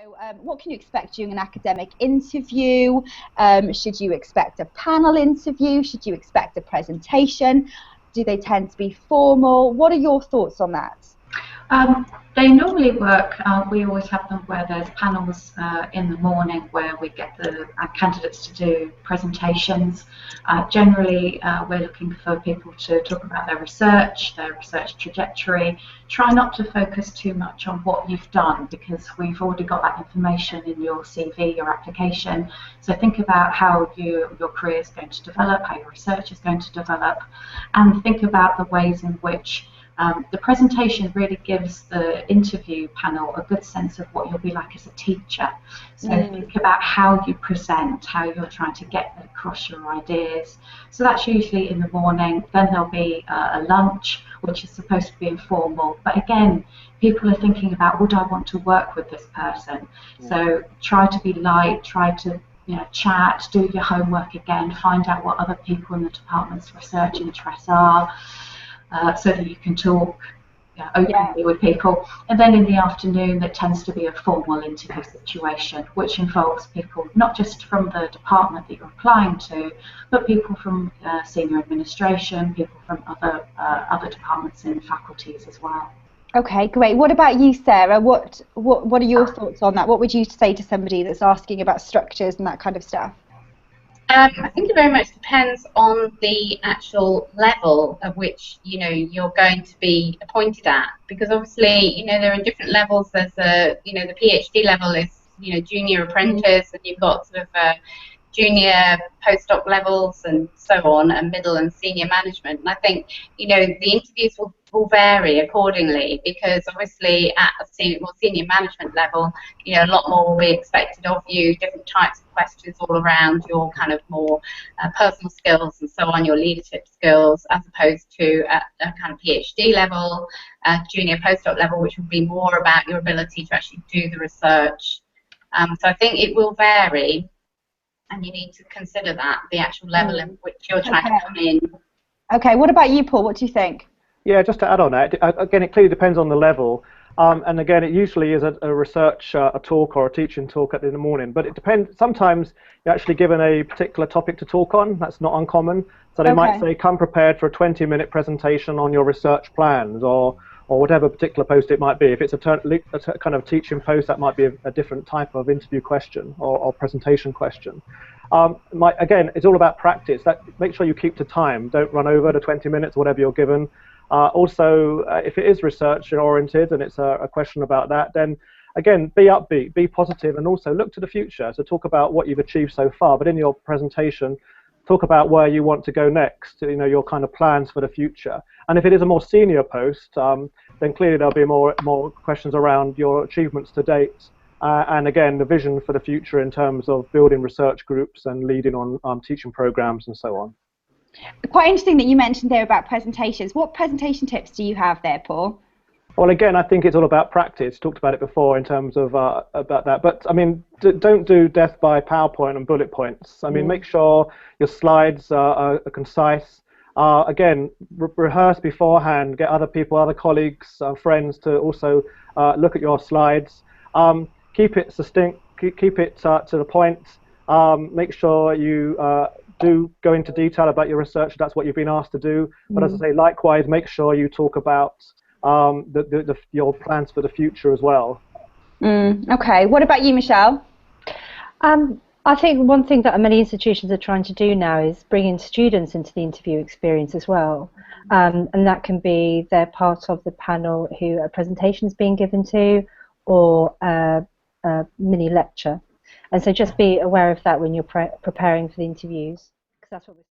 So, what can you expect during an academic interview? Should you expect a panel interview? Should you expect a presentation? Do they tend to be formal? What are your thoughts on that? They normally work, we always have them where there's panels in the morning where we get the candidates to do presentations. Generally, we're looking for people to talk about their research trajectory. Try not to focus too much on what you've done, because we've already got that information in your CV, your application. So think about how your career is going to develop, how your research is going to develop, and think about the ways in which the presentation really gives the interview panel a good sense of what you'll be like as a teacher. So think about how you present, how you're trying to get across your ideas. So that's usually in the morning. Then there'll be a lunch, which is supposed to be informal. But again, people are thinking about, would I want to work with this person? So try to be light, try to chat, do your homework again, find out what other people in the department's research interests are. So that you can talk openly with people. And then in the afternoon, there tends to be a formal interview situation, which involves people not just from the department that you're applying to, but people from senior administration, people from other departments and faculties as well. Okay, great. What about you, Sarah? What are your thoughts on that? What would you say to somebody that's asking about structures and that kind of stuff? I think it very much depends on the actual level at which you're going to be appointed at, because obviously there are different levels. There's the PhD level is junior apprentice, and you've got sort of junior postdoc levels and so on, and middle and senior management. And I think the interviews will vary accordingly, because obviously at a senior management level, a lot more will be expected of you, different types of questions all around your kind of more personal skills and so on, your leadership skills, as opposed to at a kind of PhD level, junior postdoc level, which will be more about your ability to actually do the research. So I think it will vary, and you need to consider that, the actual level in which you're trying to come in. Okay, what about you, Paul? What do you think? Yeah, just to add on that, again, it clearly depends on the level. And again, it usually is a research a talk or a teaching talk in the morning. But it depends. Sometimes you're actually given a particular topic to talk on. That's not uncommon. So they might say, come prepared for a 20-minute presentation on your research plans, or whatever particular post it might be. If it's a kind of teaching post, that might be a different type of interview question or presentation question. Again, it's all about practice. Make sure you keep to time. Don't run over the 20 minutes, whatever you're given. Also, if it is research oriented and it's a question about that, then again, be upbeat, be positive, and also look to the future. So talk about what you've achieved so far, but in your presentation, talk about where you want to go next, your kind of plans for the future. And if it is a more senior post, then clearly there'll be more questions around your achievements to date, and again, the vision for the future in terms of building research groups and leading on teaching programs and so on. Quite interesting that you mentioned there about presentations. What presentation tips do you have there, Paul? Well, again, I think it's all about practice. Talked about it before in terms of about that. But I mean, don't do death by PowerPoint and bullet points. I mean, make sure your slides are concise. Again, rehearse beforehand. Get other people, other colleagues, friends to also look at your slides. Keep it succinct. Keep it to the point. Make sure you do go into detail about your research. That's what you've been asked to do. But as I say, likewise, make sure you talk about your plans for the future as well. Okay. What about you, Michelle? I think one thing that many institutions are trying to do now is bring in students into the interview experience as well. And that can be they're part of the panel who a presentation is being given to, or a mini lecture. And so just be aware of that when you're preparing for the interviews, because that's what we're